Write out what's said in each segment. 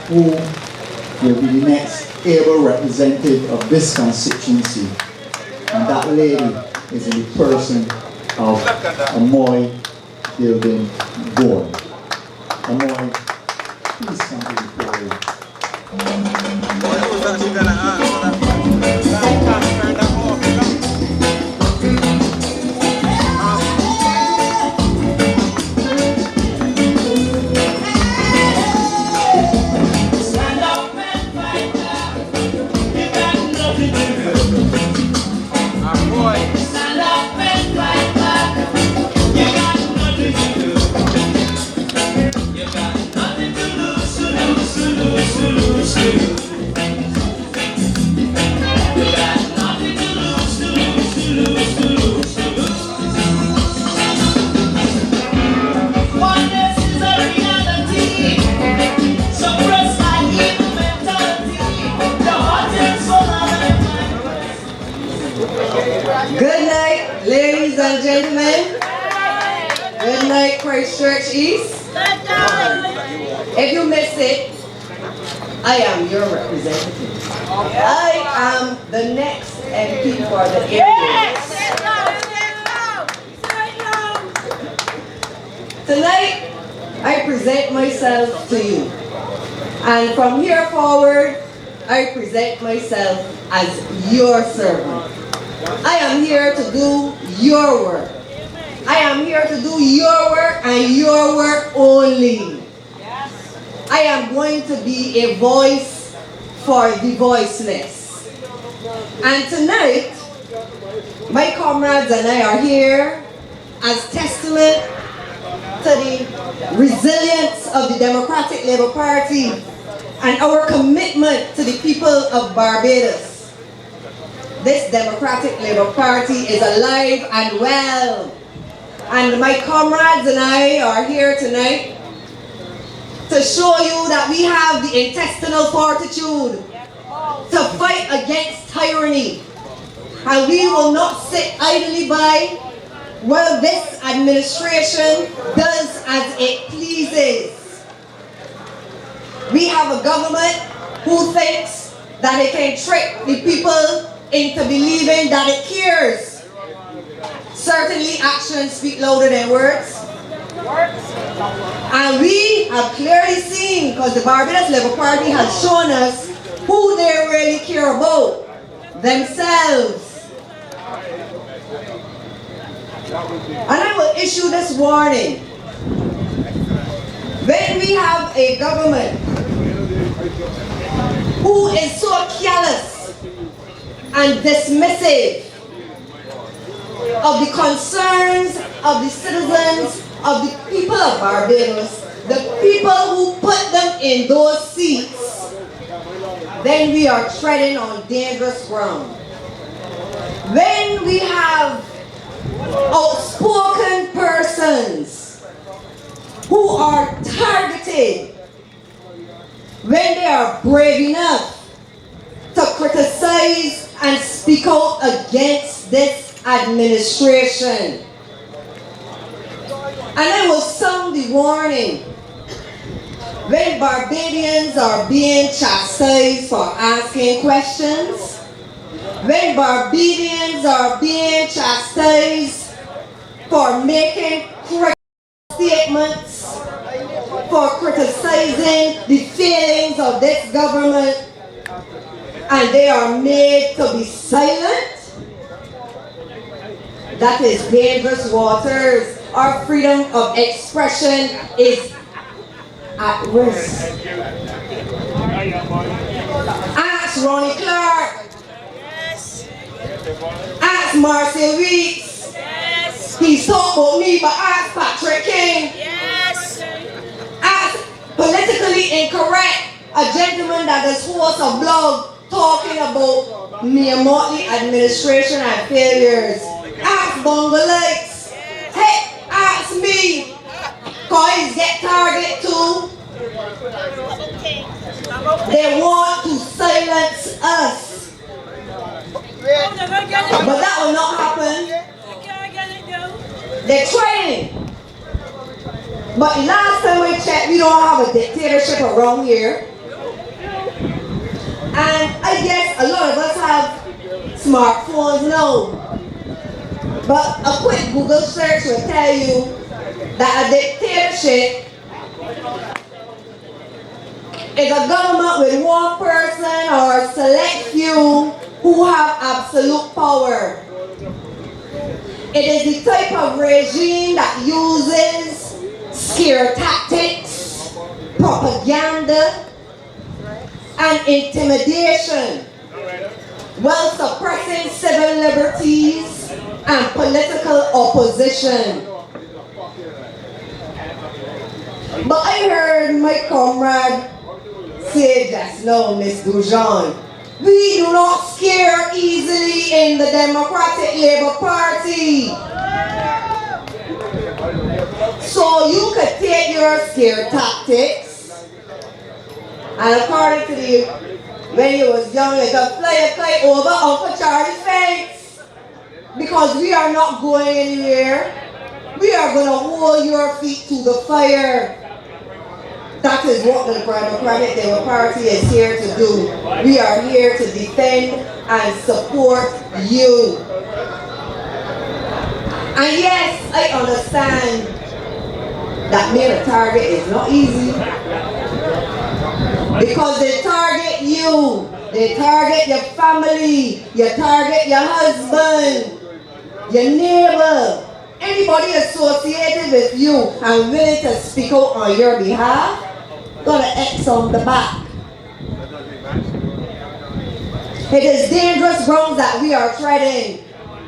who will be the next able representative of this constituency. And that lady is in the person of Amoy Gilding Bourne. Amoy, please come to the podium. Good night, ladies and gentlemen. Good night, Christchurch East. If you missed it, I am your representative. I am the next MP for the area. Tonight, I present myself to you. And from here forward, I present myself as your servant. I am here to do your work. I am here to do your work and your work only. I am going to be a voice for the voiceless. And tonight, my comrades and I are here as testament to the resilience of the Democratic Labour Party and our commitment to the people of Barbados. This Democratic Labour Party is alive and well. And my comrades and I are here tonight to show you that we have the intestinal fortitude to fight against tyranny. And we will not sit idly by while this administration does as it pleases. We have a government who thinks that it can trick the people into believing that it cares. Certainly actions speak louder than words. And we have clearly seen, because the Barbados Labour Party has shown us who they really care about, themselves. And I will issue this warning. When we have a government who is so careless and dismissive of the concerns of the citizens, of the people of Barbados, the people who put them in those seats, then we are treading on dangerous ground. When we have outspoken persons who are targeted, when they are brave enough to criticize and speak out against this administration. And I will sound the warning. When Barbadians are being chastised for asking questions, when Barbadians are being chastised for making correct statements, for criticizing the failings of this government, and they are made to be silent, that is dangerous waters. Our freedom of expression is at risk. Ask Ronnie Clark. Yes. Ask Marcel Weeks. Yes. He's talked about me, but ask Patrick King. Yes. Ask politically incorrect, a gentleman that is host a blog talking about Mia Motley administration and failures. Ask Bongolites. Hey, ask me. Cause get target too. They want to silence us. But that will not happen. They're trying. But last time we checked, we don't have a dictatorship around here. And I guess a lot of us have smartphones now. But a quick Google search will tell you that a dictatorship is a government with one person or a select few who have absolute power. It is the type of regime that uses scare tactics, propaganda, and intimidation, while suppressing civil liberties and political opposition. But I heard my comrade say just now, Ms. Dujon, we do not scare easily in the Democratic Labour Party. So you could take your scare tactics, and according to the, when you was young, you could fly a kite over Uncle Charlie's fence, because we are not going anywhere. We are going to hold your feet to the fire. That is what the Democratic Labour Party is here to do. We are here to defend and support you. And yes, I understand that being a target is not easy, because they target you, they target your family, you target your husband, your neighbor, anybody associated with you and willing to speak out on your behalf. Got an X on the back. It is dangerous ground that we are treading.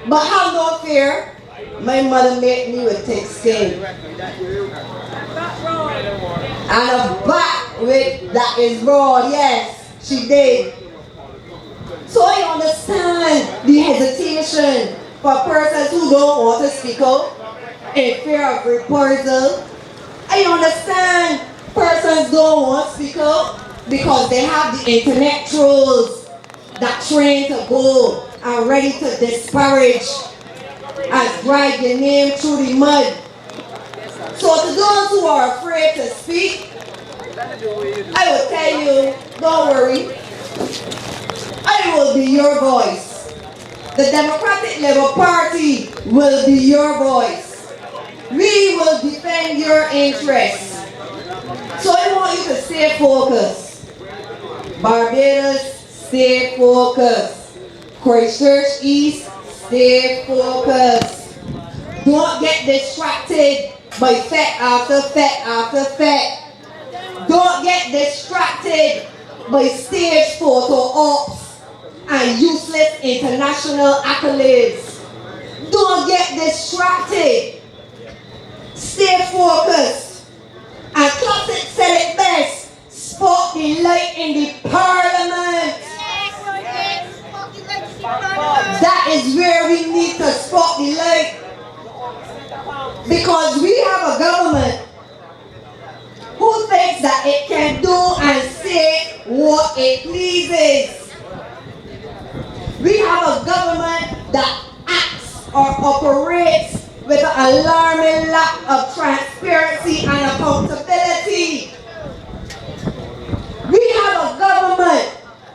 But have no fear. My mother made me with thick skin. And a back with that is broad, yes, she did. So I understand the hesitation for persons who don't want to speak out in fear of reprisal. I understand persons don't want to speak out because they have the internet trolls that train to go and ready to disparage and drag your name through the mud. So to those who are afraid to speak, I will tell you, don't worry, I will be your voice. The Democratic Labour Party will be your voice. We will defend your interests. So I want you to stay focused. Barbados, stay focused. Christchurch East, stay focused. Don't get distracted by fact after fact after fact. Don't get distracted by stage photo ops and useless international accolades. Don't get distracted. Stay focused. And Classic said it best, spot the light in the parliament. That is where we need to spot the light. Because we have a government who thinks that it can do and say what it pleases. We have a government that acts or operates with an alarming lack of transparency and accountability. We have a government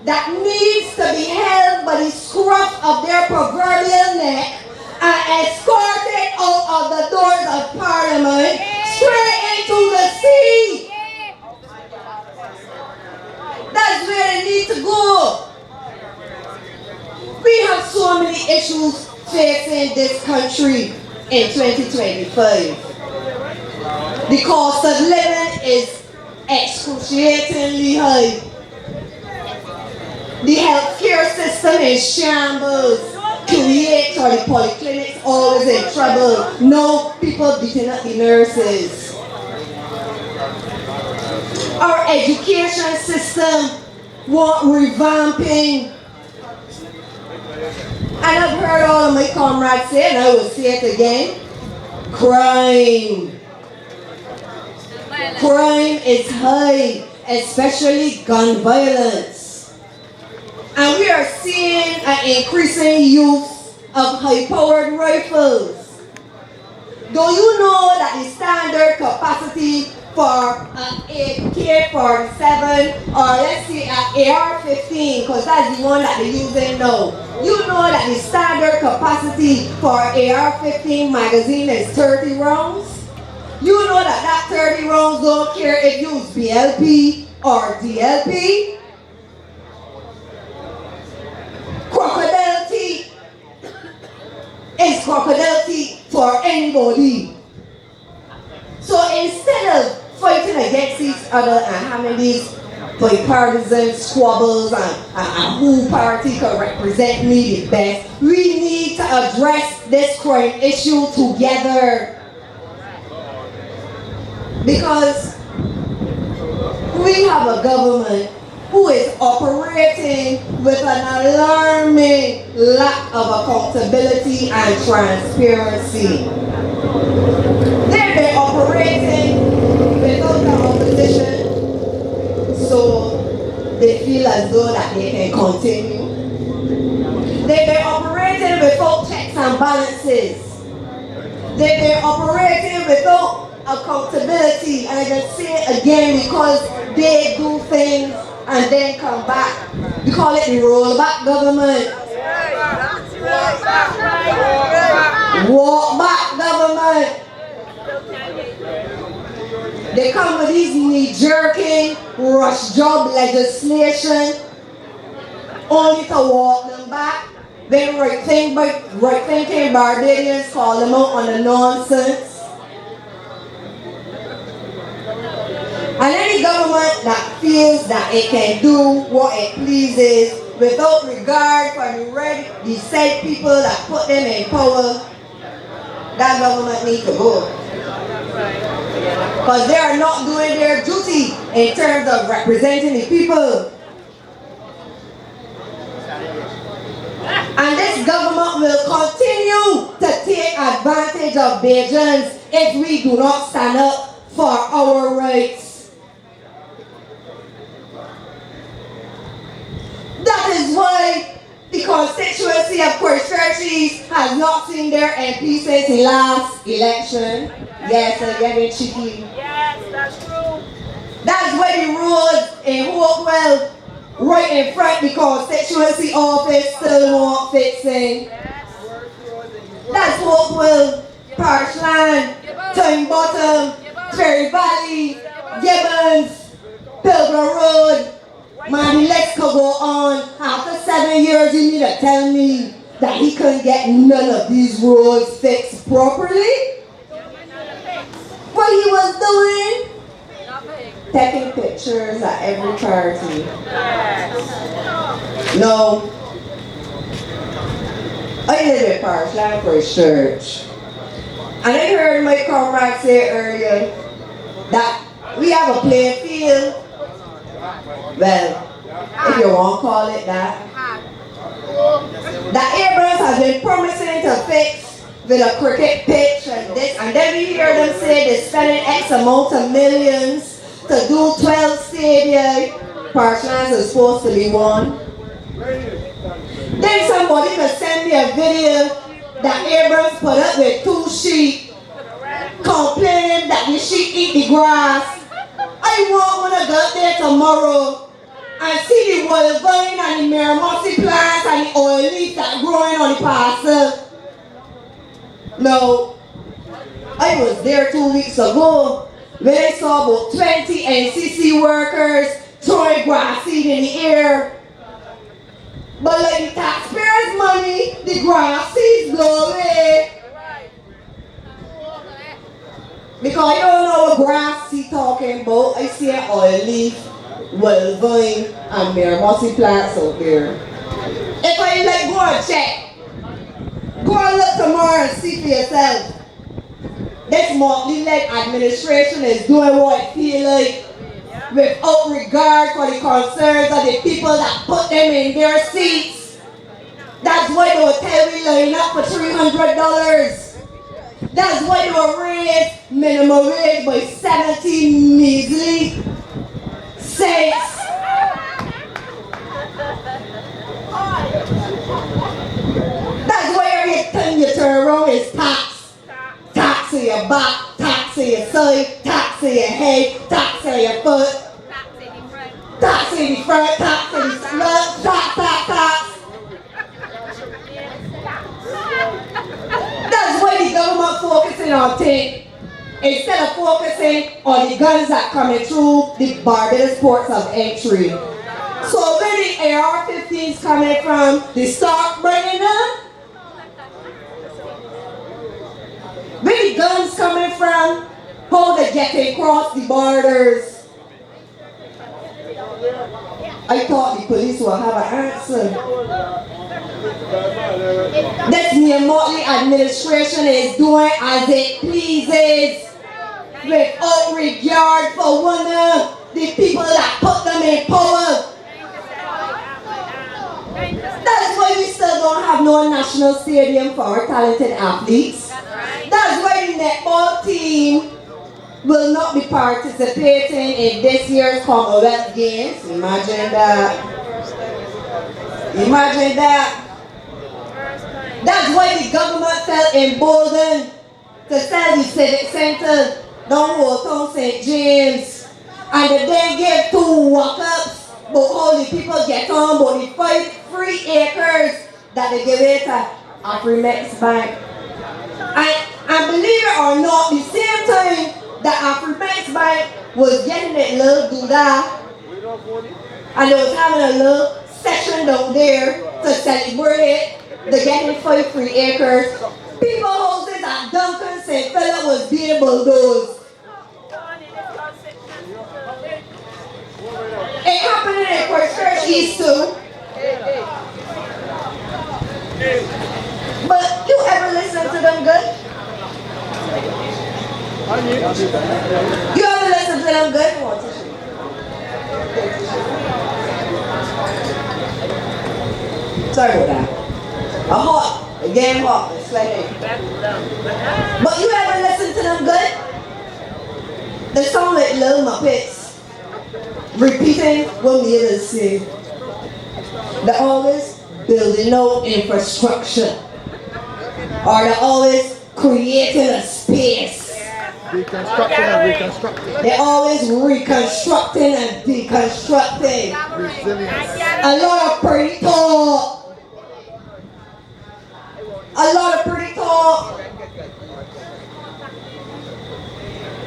that needs to be held by the scruff of their proverbial neck and escorted out of the doors of Parliament straight into the sea. That's where they need to go. We have so many issues facing this country in 2025. The cost of living is excruciatingly high. The healthcare system is shambles. QEH or the polyclinics always in trouble. No people beating up the nurses. Our education system want revamping. And I've heard all of my comrades say, and I will say it again, crime. Crime is high, especially gun violence. And we are seeing an increasing use of high-powered rifles. Do you know that the standard capacity for an AK-47 or let's say an AR-15, because that's the one that they're using now. You know that the standard capacity for AR-15 magazine is 30 rounds? You know that 30 rounds don't care if you use BLP or DLP? Crocodile teeth is crocodile teeth for anybody. So instead of fighting against each other and having these bipartisan squabbles and who party can represent me the best, we need to address this crime issue together. Because we have a government who is operating with an alarming lack of accountability and transparency. They've been operating without the opposition, so they feel as though that they can continue. They've been operating without checks and balances. They've been operating without accountability, and I can say it again because they do things and then come back. We call it the rollback government. Walk back government. They come with these knee-jerking, rush job legislation only to walk them back. Then right-thinking Barbadians call them out on the nonsense. And any government that feels that it can do what it pleases without regard for the said people that put them in power, that government needs to go. Because they are not doing their duty in terms of representing the people. And this government will continue to take advantage of Bajans if we do not stand up for our rights. That is why the constituency of Christchurch has not seen their MP since the last election. Yes, they're getting cheeky. Yes, that's true. That's why the roads in Hopewell, right in front of the constituency office, still want fixing. That's Hopewell, Parshland, Time Bottom, Ferry Valley, Gibbons, Pilgrim Road. Man, the list could go on. After 7 years, you need to tell me that he couldn't get none of these roads fixed properly? What he was doing? Taking pictures at every party. No. I live in Parshland Christchurch. And I heard my comrade say earlier that we have a playing field. Well, if you want to call it that. That Abrams has been promising to fix with a cricket pitch and this, and then we hear them say they're spending X amount of millions to do 12 stadia. Parshlands is supposed to be one. Then somebody could send me a video that Abrams put up with 2 sheep complaining that the sheep eat the grass. I want when I go up there tomorrow and see the wild vine and the miramosi plants and the oil leaf that growing on the parcel. No, I was there 2 weeks ago when I saw about 20 NCC workers throwing grass seed in the air. But like the taxpayers' money, the grass seeds blow away. Because I don't know what grass he's talking about. I see an oil leaf, wild vine, and miramosi plants out there. If I like, go and check. Go and look tomorrow and see for yourself. This Motley Leg administration is doing what it feels like without regard for the concerns of the people that put them in their seats. That's why they will tell me line up for $300. That's why they will raise minimum wage by 70 measly cents. That's why every time you turn around is tax. Tax. your back, tax on your side, tax on your head, tax on your foot, tax in the front, tax in the front, tax. That's why the government focusing on things instead of focusing on the guns that coming through the Barbados ports of entry. So where the AR-15s coming from, they start bringing them. Where the guns coming from, how they get across the borders. I thought the police will have an answer. This new Motley administration is doing as it pleases, without regard for one of the people that put them in power. That's why we still don't have no national stadium for our talented athletes. That's why the netball team will not be participating in this year's Commonwealth Games. Imagine that. Imagine that. That's why the government felt emboldened to sell the Civic Center down Hotel St. James. And they then gave 2 walk-ups about how the people get on about the 5 free acres that they give it to Afrimex Bank. And believe it or not, the same time that Afrimex Bank was getting that little doodah, and they was having a little session down there to celebrate it, they getting 5 free acres. People houses at Duncan St. Philip was being bulldozed. It happened in Christchurch East too. But you ever listen to them good? You ever listen to them good? Sorry about that. A hot, a game hot, it's like it. But you ever listen to them good? They sound like little Muppets repeating what the others say. They're always building no infrastructure. Or they're always creating a space. Reconstructing and reconstructing. They're always reconstructing and deconstructing. Resilience. A lot of pretty talk. A lot of pretty talk.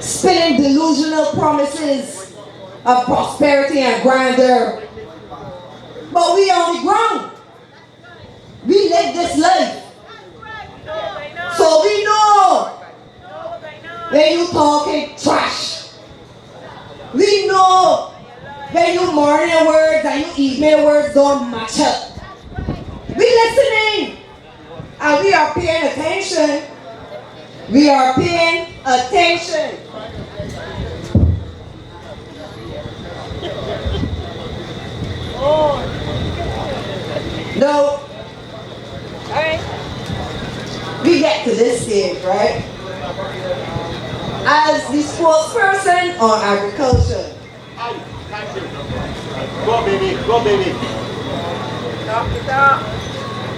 Spinning delusional promises of prosperity and grandeur. But we on the ground. We live this life. So we know when you talking trash. We know when you morning words and you evening words don't match up. We listening and we are paying attention. We are paying attention. No. We get to this stage, right? As the spokesperson on agriculture. Go baby, go baby.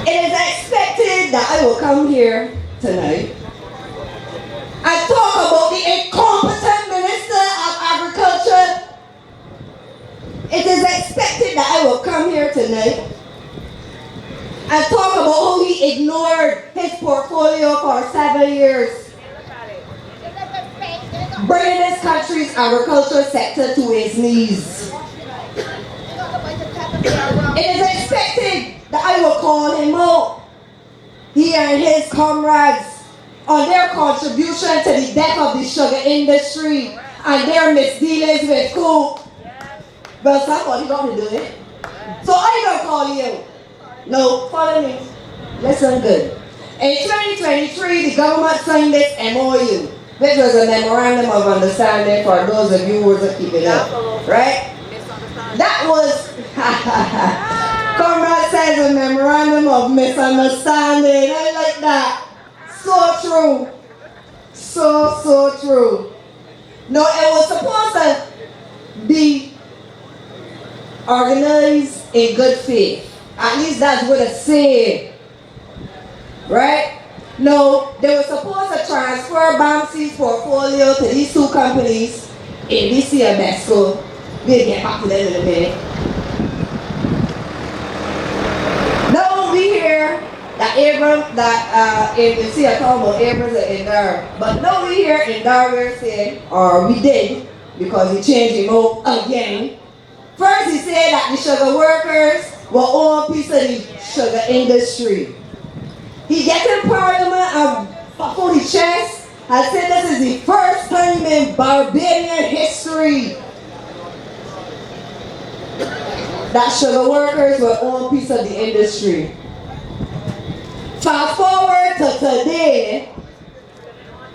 It is expected that I will come here tonight and talk about the incompetent Minister of Agriculture. It is expected that I will come here tonight and talk about how he ignored his portfolio for 7 years, bringing this country's agriculture sector to its knees. It is expected that I will call him out, he and his comrades, on their contribution to the death of the sugar industry and their misdealings with coke. Well, somebody got to do it. So I don't call you. No, follow me. Listen good. In 2023, the government signed this MOU, which was a memorandum of understanding for those of you who were keeping up, right? That was, Comrade says, a memorandum of misunderstanding. I like that. So true. So true. No, it was supposed to be organized in good faith. At least that's what it said. Right? No, they were supposed to transfer Bamsi's portfolio to these two companies, ABC and Besco. We'll get back to them in a minute. Now we hear that ABC are talking about Abrams and Indar. But now we hear Indar we're saying, or we did, because he changed him up again. First he said that the sugar workers were all piece of the sugar industry. He gets in Parliament and puff on his chest and said this is the first time in Barbadian history that sugar workers were all piece of the industry. Fast forward to today,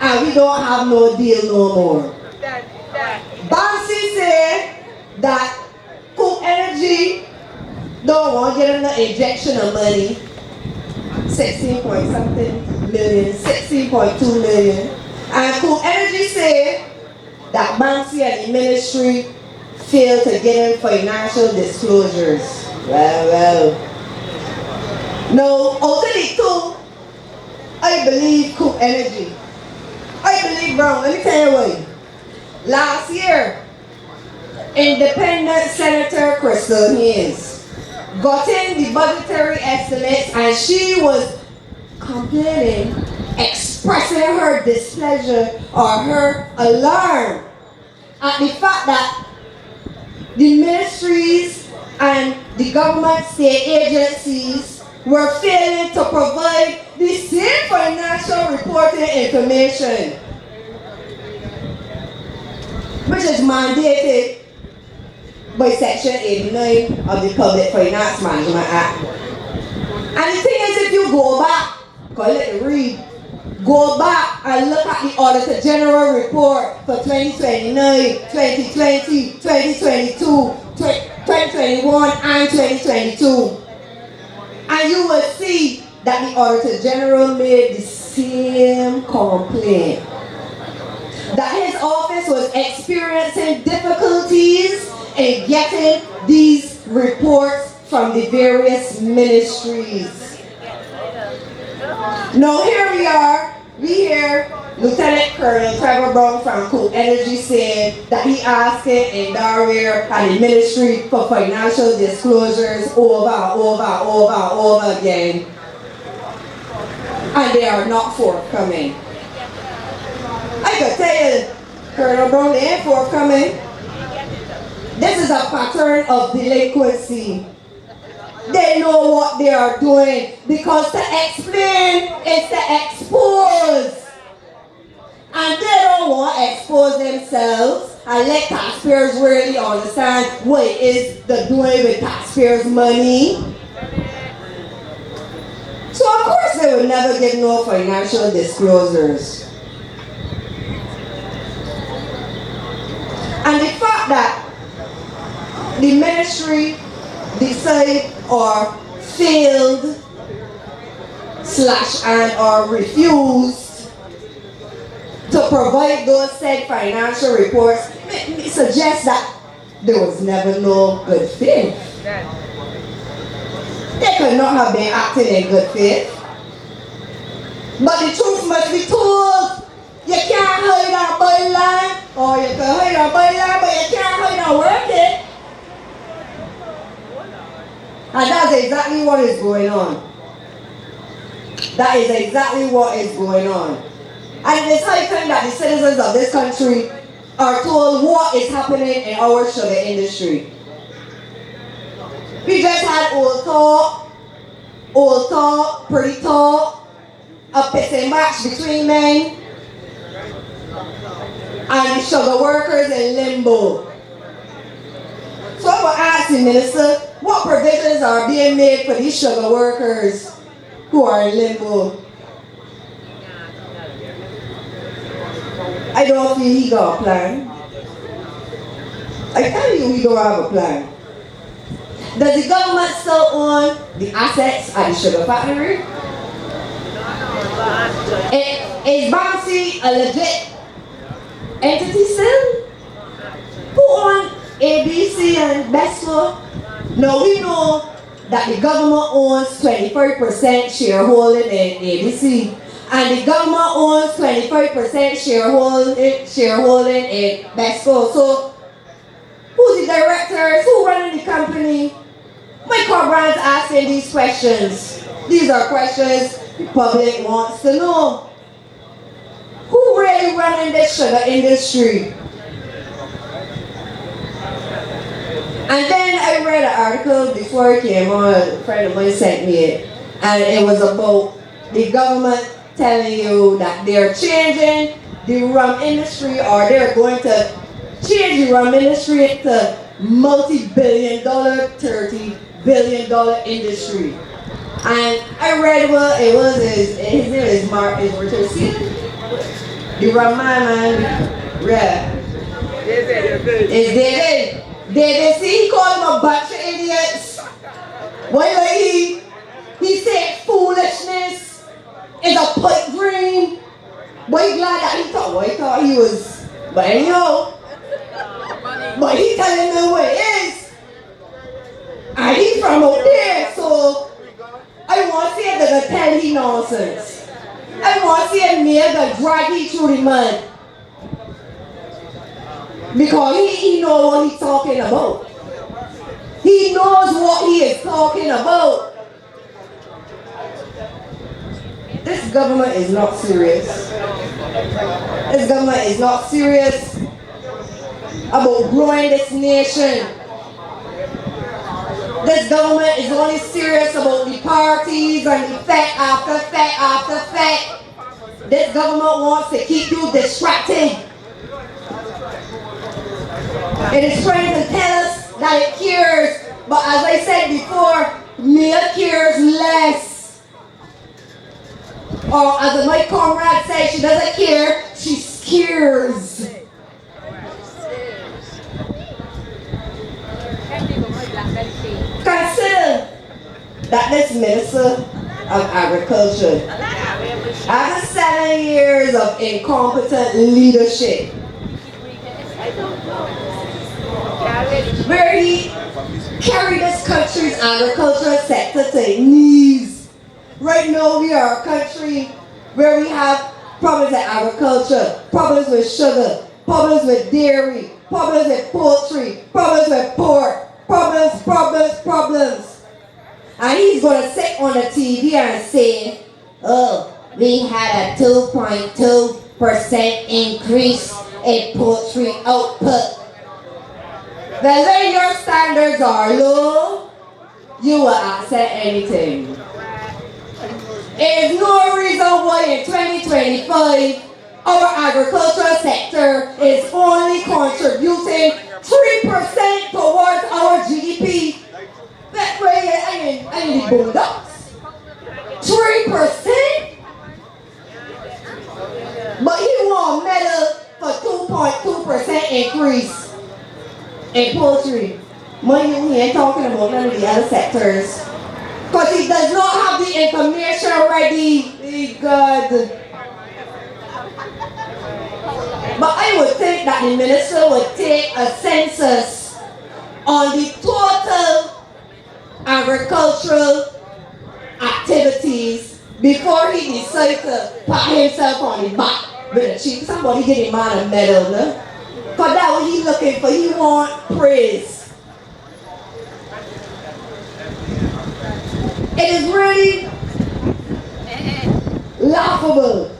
and we don't have no deal no more. Bansi said that Cook Energy don't want to get them the injection of money. 16 point something million, 16.2 million. And Cool Energy said that Banksy and the ministry failed to get him financial disclosures. Well. No, out of the two, I believe Cool Energy. I believe Brown. Let me tell you why. Last year, Independent Senator Crystal Haynes got in the budgetary estimates and she was complaining, expressing her displeasure or her alarm at the fact that the ministries and the government state agencies were failing to provide the same financial reporting information which is mandated by Section 89 of the Public Finance Management Act. And the thing is, if you go back, because let me read, go back and look at the Auditor General report for 2029, 2020, 2022, 2021, and 2022. And you will see that the Auditor General made the same complaint. That his office was experiencing difficulties in getting these reports from the various ministries. Now here we are, we hear Lieutenant Colonel Trevor Brown from Cool Energy saying that he asked Indar and the ministry for financial disclosures over again. And they are not forthcoming. I can tell you, Colonel Brown, they ain't forthcoming. This is a pattern of delinquency. They know what they are doing because to explain is to expose. And they don't want to expose themselves and let taxpayers really understand what it is they're doing with taxpayers' money. So of course they will never give no financial disclosures. And the fact that the ministry decided or failed or refused to provide those said financial reports, it suggests that there was never no good faith. They could not have been acting in good faith. But the truth must be told. You can't hide our byline, or you can hide our byline, but you can't hide our working. And that's exactly what is going on. That is exactly what is going on. And it is high time that the citizens of this country are told what is happening in our sugar industry. We just had old talk, pretty talk, a pissing match between men and the sugar workers in limbo. So I will ask the minister, what provisions are being made for these sugar workers who are in limbo? I don't feel he got a plan. I tell you, we don't have a plan. Does the government still own the assets at the sugar factory? Is Bamsi a legit entity still? Who owns ABC and Besco? Now we know that the government owns 25% shareholding in ABC. And the government owns 25% shareholding in BESCO. So, who's the directors? Who running the company? My co-brands asking these questions. These are questions the public wants to know. Who really running the sugar industry? And then I read an article before it came on, a friend of mine sent me it, and it was about the government telling you that they're changing the rum industry, or they're going to change the rum industry into multi-billion-dollar, $30 billion industry. And I read what it was, his name is Richard Seaton, the rum man, yeah. They see he called him a bunch of idiots. Well, he said foolishness is a pipe dream. But glad that he thought he was, but anyhow, but he telling me what it is. And he from out there, so I want to see if they tell he nonsense. I want to see if they drag he through the mud. Because he knows what he's talking about. He knows what he is talking about. This government is not serious. This government is not serious about growing this nation. This government is only serious about the parties and the fact after fact after fact. This government wants to keep you distracted. It is trying to tell us that it cures, but as I said before, meal cures less. Or as my comrade said, she doesn't cure, she scares. Consider that this Minister of Agriculture, after 7 years of incompetent leadership, where he carried this country's agricultural sector to its knees. Right now we are a country where we have problems with agriculture, problems with sugar, problems with dairy, problems with poultry, problems with pork, problems. And he's going to sit on the TV and say, oh, we had a 2.2% increase in poultry output. Well, when your standards are low, you will accept anything. There is no reason why in 2025 our agricultural sector is only contributing 3% towards our GDP. That's where I need the boondocks. 3%? But he won a medal for 2.2% increase in poultry. Mind you, he ain't talking about none of the other sectors. Because he does not have the information ready. God. But I would think that the minister would take a census on the total agricultural activities before he decides to pat himself on the back with a cheek. Somebody get him on a medal, no? Because that's what he's looking for. He wants praise. It is really laughable.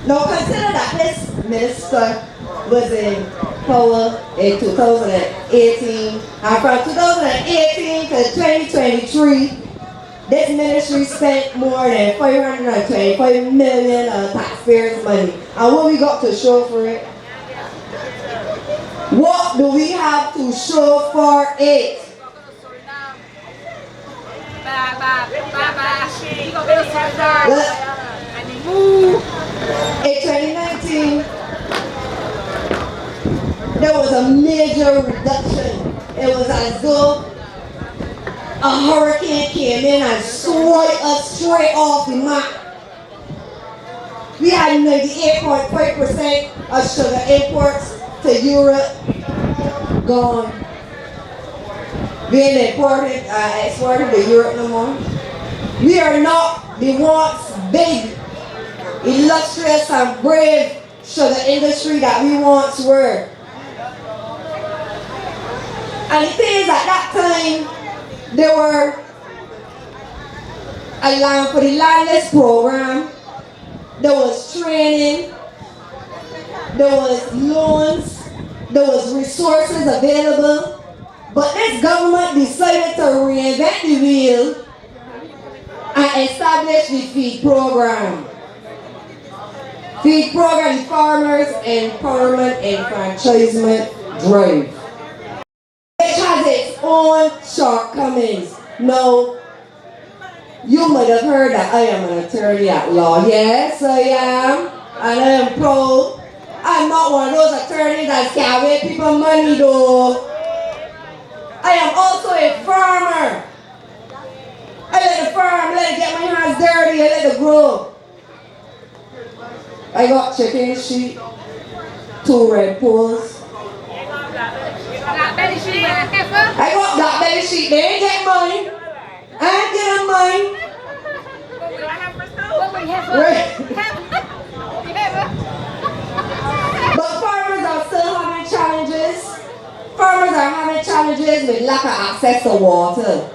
Now consider that this minister was in power in 2018, and from 2018 to 2023, this ministry spent more than $525 million of taxpayers' money. And what we got to show for it? What do we have to show for it? In 2019, there was a major reduction. It was as though a hurricane came in and swiped us straight off the map. We had 98.5% of sugar imports to Europe gone. We ain't exported to Europe no more. We are not the once big, illustrious and brave sugar industry that we once were. And the thing is, at that time, there were a land for the landless program, there was training, there was loans, there was resources available, but this government decided to reinvent the wheel and establish the feed program. Feed program, the Farmers Empowerment Enfranchisement Drive, which has its own shortcomings. Now, you might have heard that I am an attorney at law. Yes, I am, and I am proud. I'm not one of those attorneys that can away people money though. I am also a farmer. I let the farm, let it get my hands dirty, I let it grow. I got chicken, sheep, 2 red poles. I got black belly sheep, they ain't get money. I ain't getting money. Right. But farmers are still having challenges. Farmers are having challenges with lack of access to water.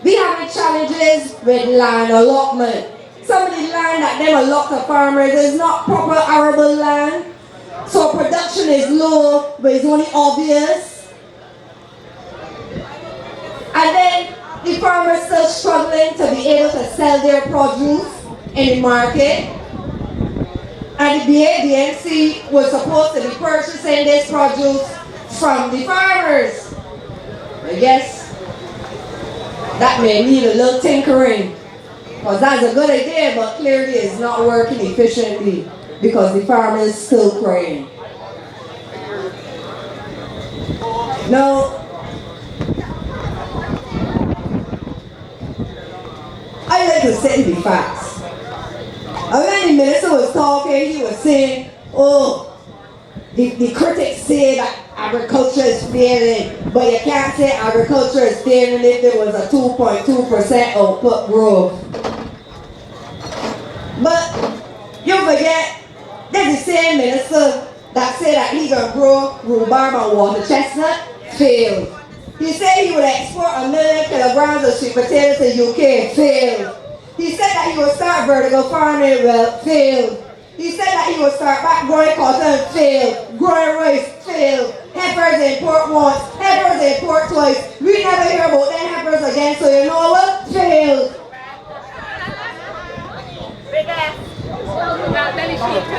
We having challenges with land allotment. Some of the land that them allot to farmers is not proper arable land. So production is low, but it's only obvious. And then the farmers still struggling to be able to sell their produce in the market. And the BADMC was supposed to be purchasing this produce from the farmers. I guess that may need a little tinkering, because that's a good idea, but clearly it's not working efficiently because the farmer is still crying. Now, I like to say the facts. And when the minister was talking, he was saying, oh, the critics say that agriculture is failing, but you can't say agriculture is failing if there was a 2.2% output growth. But you forget, there's the same minister that said that he gonna grow rhubarb and water chestnut, failed. He said he would export 1 million kilograms of sweet potatoes to UK, failed. He said that he would start vertical farming, well, failed. He said that he would start back growing cotton, failed. Growing rice, failed. Heifers import once, heifers import twice. We never hear about them heifers again, so you know what? Failed.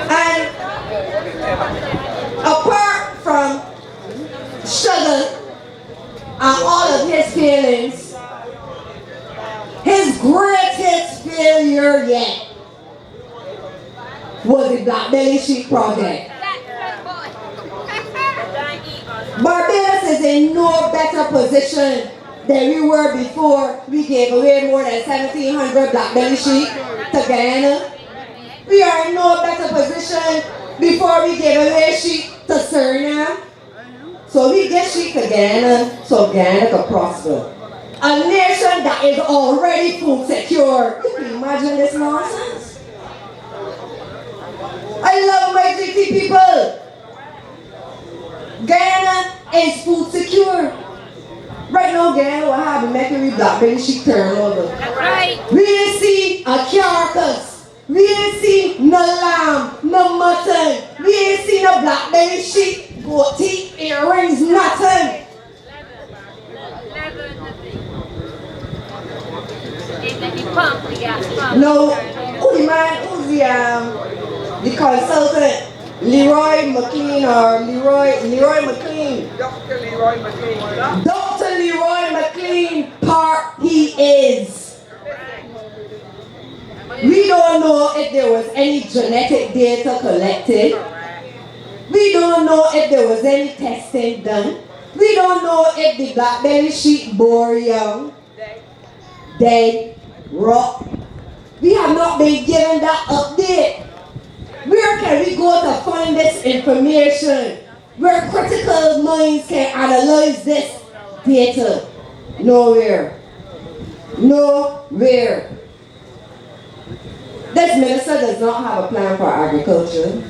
And apart from sugar and all of his failings, his greatest failure yet was the Black Belly Sheep Project. Barbados is in no better position than we were before we gave away more than 1,700 Black Belly sheep to Guyana. We are in no better position before we gave away sheep to Suriname. So we get sheep to Guyana so Guyana can prosper. A nation that is already food secure. You can imagine this nonsense? I love my GT people. Guyana is food secure. Right now, Guyana will have a mercury Black Belly sheep turnover. Right. We didn't see a carcass. We didn't see no lamb, no mutton. We didn't see no Black Belly sheep, goat teeth, earrings, nothing. No, who's the consultant? Leroy McLean or Leroy McLean. Dr. Leroy McLean. Dr. Leroy McLean, part he is. We don't know if there was any genetic data collected. We don't know if there was any testing done. We don't know if the Black Belly sheep bore young, dead, rot. We have not been given that update. Where can we go to find this information? Where critical minds can analyze this data? Nowhere. Nowhere. This minister does not have a plan for agriculture.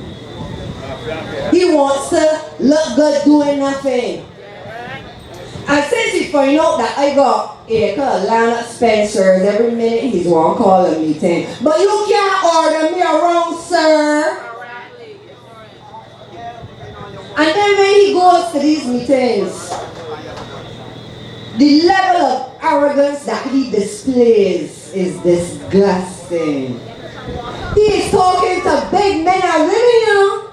He wants to look good doing nothing. And since he find out that I got acre of land at Spencer's, every minute he's one call a meeting. But you can't order me around, sir. And then when he goes to these meetings, the level of arrogance that he displays is disgusting. He is talking to big men and women, you know.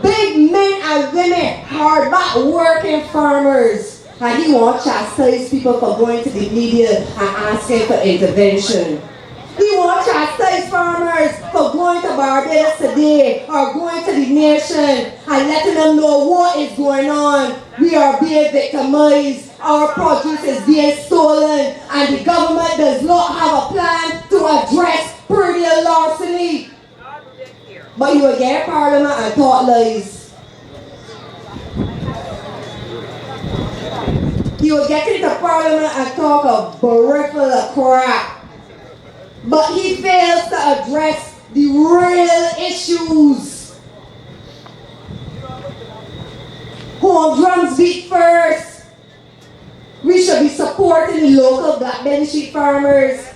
Big men and women, hard back working farmers. And he wants to chastise people for going to the media and asking for intervention. He wants to chastise farmers for going to Barbados today or going to the nation and letting them know what is going on. We are being victimized. Our produce is being stolen. And the government does not have a plan to address perennial larceny. But you will get in Parliament and talk lies. He will get into Parliament and talk a berifle of crap. But he fails to address the real issues. Home drums beat first. We should be supporting the local black belly sheep farmers.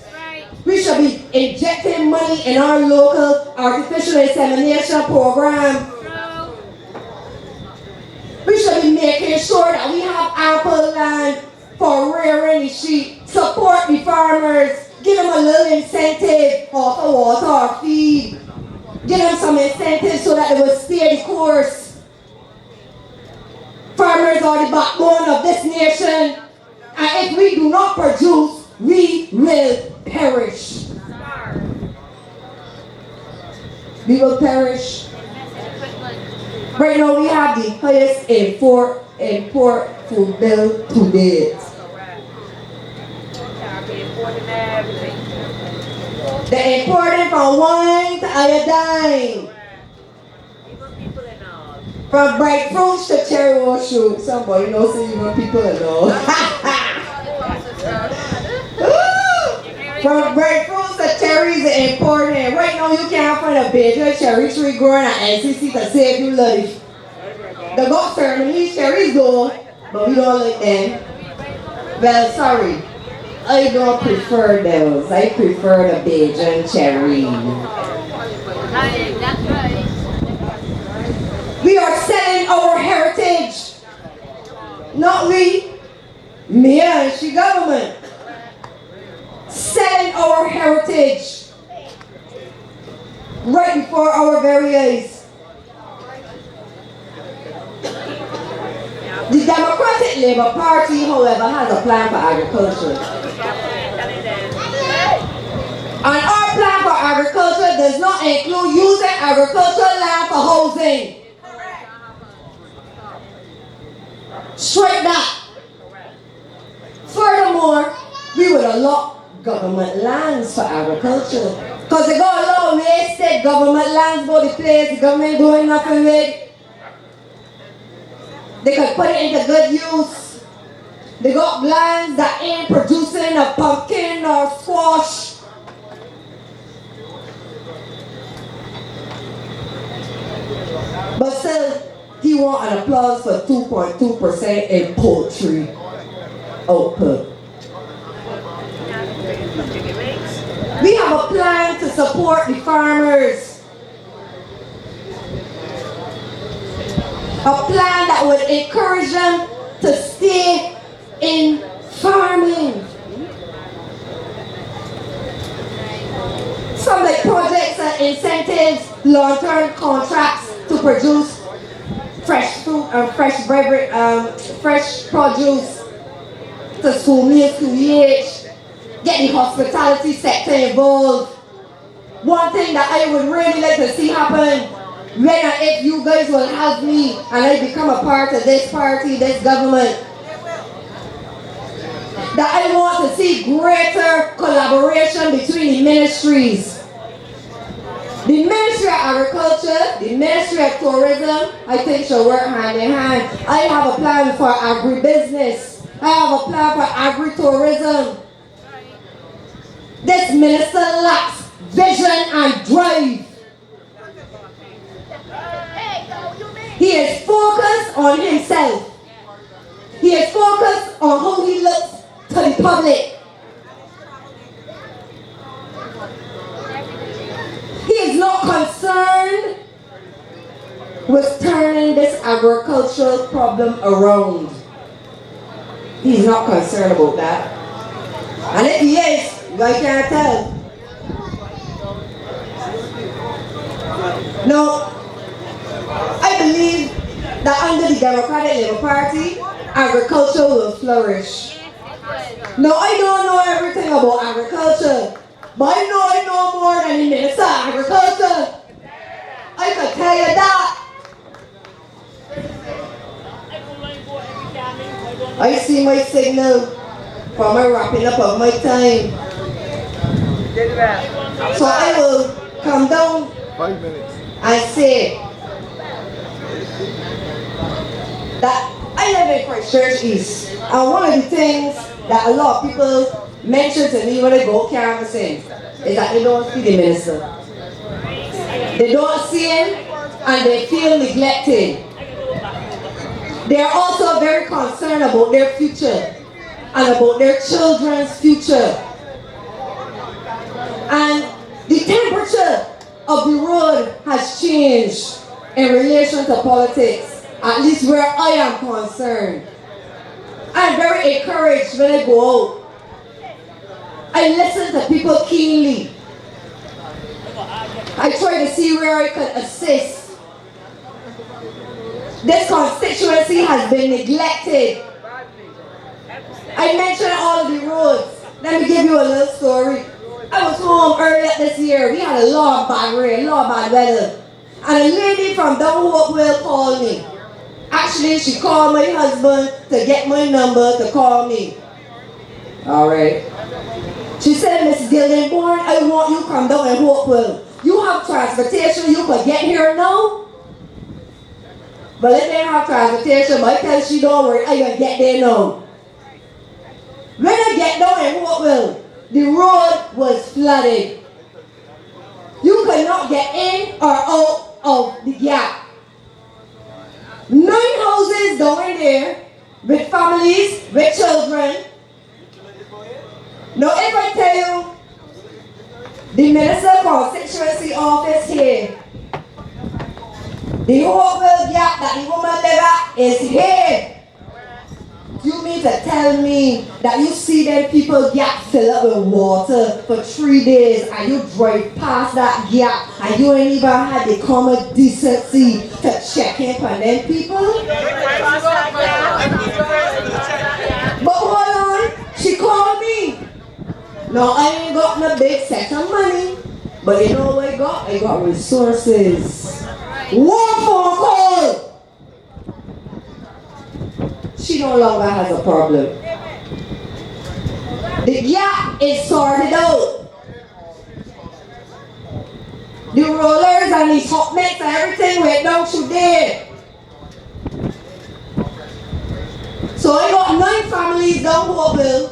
We should be injecting money in our local artificial insemination program. We should be making sure that we have ample land for rearing the sheep. Support the farmers. Give them a little incentive or for water or feed. Give them some incentive so that they will stay the course. Farmers are the backbone of this nation. And if we do not produce, we will perish. We will perish. Right now we have the highest import food bill to date. They're importing from wine to iodine. From bright fruits to cherry shoot. Somebody knows even people know. From bright fruits to cherries are importing. Right now you can't find a bigger cherry tree growing at NCC to save you life. They got certain these cherries though, but we don't like them. Well, sorry. I don't prefer those. I prefer the Bajan cherry. That's right. We are selling our heritage. Not we. Me and she government. Selling our heritage. Right before our very eyes. The Democratic Labour Party, however, has a plan for agriculture. And our plan for agriculture does not include using agricultural land for housing. Straight that. Furthermore, we would allot government lands for agriculture. Because they got a lot of wasted government lands by the place the government doing nothing with. They could put it into good use. They got lands that ain't producing a pumpkin or squash. But still, he want an applause for 2.2% in poultry output. We have a plan to support the farmers. A plan that would encourage them to stay in farming. Some like projects and incentives, long-term contracts to produce fresh fruit and fresh beverage, fresh produce to school meals, QEH, get the hospitality sector involved. One thing that I would really like to see happen, when and if you guys will help me and I become a part of this party, this government, that I want to see greater collaboration between the ministries. The Ministry of Agriculture, the Ministry of Tourism, I think should work hand in hand. I have a plan for agribusiness. I have a plan for agritourism. This minister lacks vision and drive. He is focused on himself. He is focused on how he looks to the public. He is not concerned with turning this agricultural problem around. He's not concerned about that. And if he is, I can't tell. No, I believe that under the Democratic Labour Party, agriculture will flourish. Now, I don't know everything about agriculture, but I know more than the Minister of Agriculture. I can tell you that. I see my signal for my wrapping up of my time. So I will come down 5 minutes. and say that I live in Christchurch East, and one of the things that a lot of people mention to me when they go canvassing is that they don't see the minister. They don't see him and they feel neglected. They are also very concerned about their future and about their children's future. And the temperature of the road has changed in relation to politics, at least where I am concerned. I'm very encouraged when I go out. I listen to people keenly. I try to see where I can assist. This constituency has been neglected. I mentioned all of the roads. Let me give you a little story. I was home earlier this year. We had a lot of bad rain, a lot of bad weather. And a lady from down Hopewell called me. Actually, she called my husband to get my number to call me. All right. She said, Miss Gilding Bourne, I want you to come down in Hopewell. You have transportation, you could get here now? But if they have transportation, but I tell she don't worry, I can get there now. When I get down in Hopewell, the road was flooded. You could not get in or out of the gap. 9 houses down in there with families, with children. Now if I tell you, the Minister Constituency office here, the Hopewell gap that the woman live at is here. You mean to tell me that you see them people gap fill up with water for 3 days and you drive past that gap and you ain't even had the common decency to check in on them people? But hold on, she called me. No, I ain't got no big set of money, but you know what I got? I got resources. One phone call. She no longer has a problem. The gap is sorted out. The rollers and the top mix and everything went down through there. So I got 9 families down Hopewell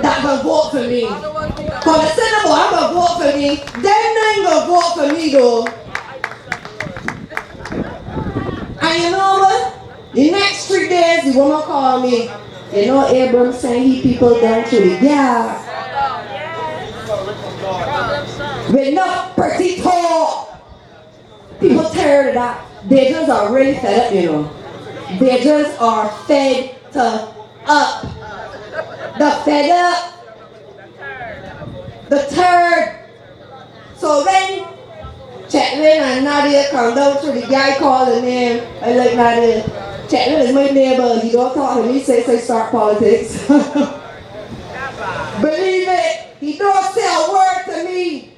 that can vote for me. For the Senate, I'm gonna vote for me. Them 9 gonna vote for me though. And you know what? The next 3 days, the woman called me. You know, Abram sent he people down to the gap. With no pretty talk. People tired of that. They just are really fed up, you know. They just are fed up. The fed up. The third. So then, Chatlin and Nadia come down to the guy calling him. I like Nadia. Chatlin is my neighbor. He don't talk to me, say start politics. Believe it, he don't say a word to me.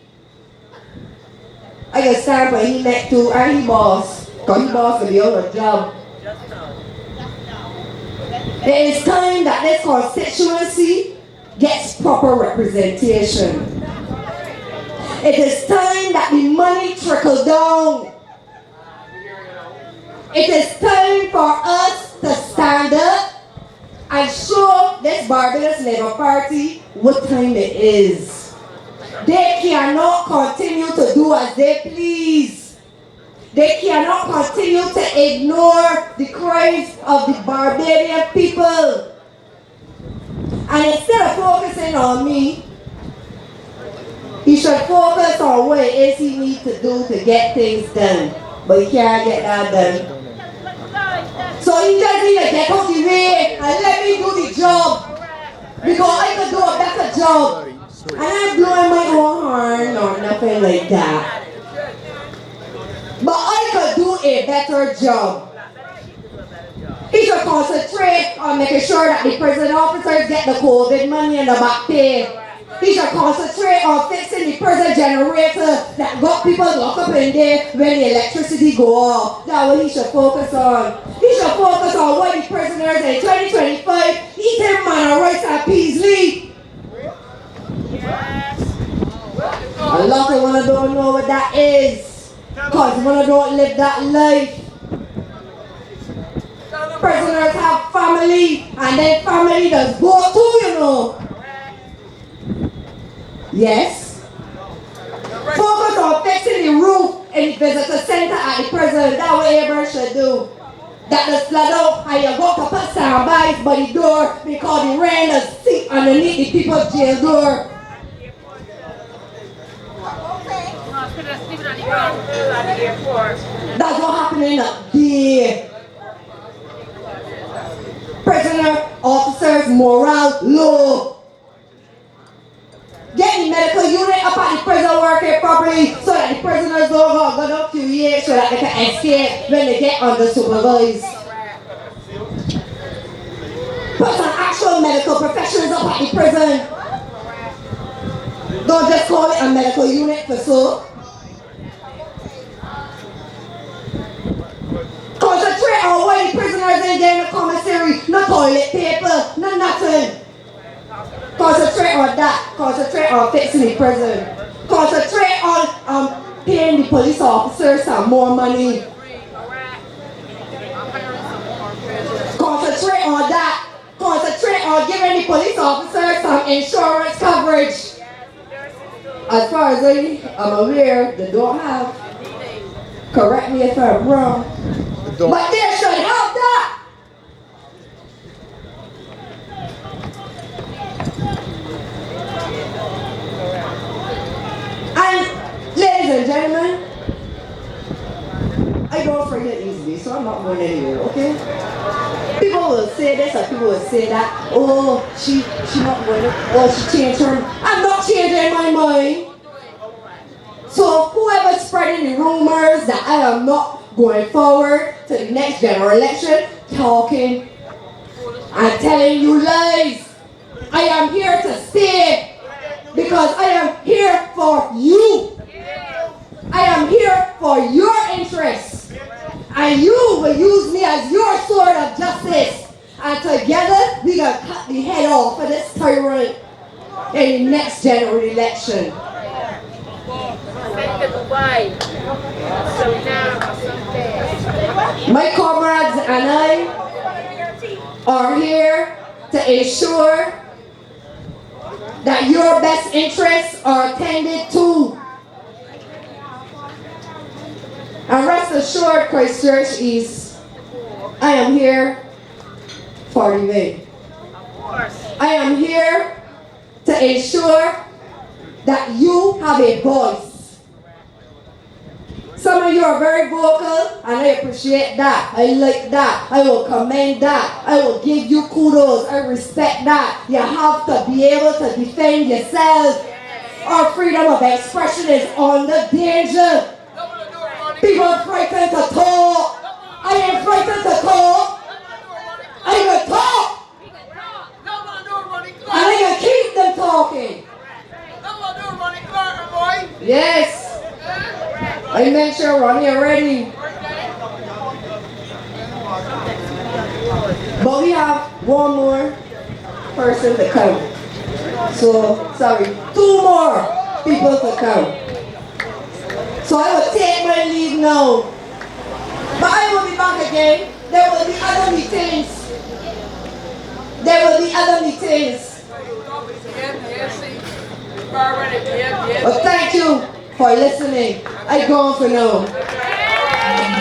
I can stand for he neck too, and he boss. Because he boss for the other job. It is time that this constituency gets proper representation. It is time that the money trickles down. It is time for us to stand up and show this Barbados Labour Party what time it is. They cannot continue to do as they please. They cannot continue to ignore the cries of the Barbadian people. And instead of focusing on me, he should focus on what it is he needs to do to get things done. But he can't get that done. So he just need to get out the way and let me do the job. Because I could do a better job. And I'm blowing my own horn or nothing like that. But I could do a better job. He should concentrate on making sure that the prison officers get the COVID money and the back pay. He should concentrate on fixing the prison generator that got people locked up in there when the electricity go off. That's what he should focus on. He should focus on what the prisoners in 2025 eating manna rice and peas leaf. A lot of one don't know what that is. Because one don't live that life. Prisoners have family and then family does go too, you know. Yes. Focus on fixing the roof in the visitor center at the prison. That's what everyone should do. That the flood out and you got to put standbys by the door because the rain is seep underneath the people's jail door. That's what happening up there. Prisoner officers morale low. Get the medical unit up at the prison working properly so that the prisoners don't go up to years so that they can escape when they get under supervised. Put some actual medical professionals up at the prison. Don't just call it a medical unit for so. Concentrate on what the prisoners in there in the commissary, no toilet paper, no nothing. Concentrate on that. Concentrate on fixing the prison. Concentrate on paying the police officers some more money. Concentrate on that. Concentrate on giving the police officers some insurance coverage. As far as I'm aware, they don't have. Correct me if I'm wrong. But they should have that. And ladies and gentlemen, I don't forget easily, so I'm not going anywhere, okay? People will say this or people will say that. Oh, she not going to, oh, she changed her. I'm not changing my mind. So whoever's spreading the rumors that I am not going forward to the next general election, talking and telling you lies. I am here to stay because I am here for you. I am here for your interests. And you will use me as your sword of justice. And together we gonna cut the head off of this tyrant in the next general election. My comrades and I are here to ensure that your best interests are attended to. And rest assured, Christchurch East, I am here for the way. I am here to ensure that you have a voice. Some of you are very vocal, and I appreciate that. I like that. I will commend that. I will give you kudos. I respect that. You have to be able to defend yourself. Our freedom of expression is under danger. People are frightened to talk. I am frightened to talk. I will talk. And I will keep them talking. Yes. I make sure Ronnie are ready. But we have one more person to come. So, sorry, 2 more people to come. So I will take my leave now. But I will be back again. There will be other meetings. There will be other meetings. But thank you for listening. I go on for now.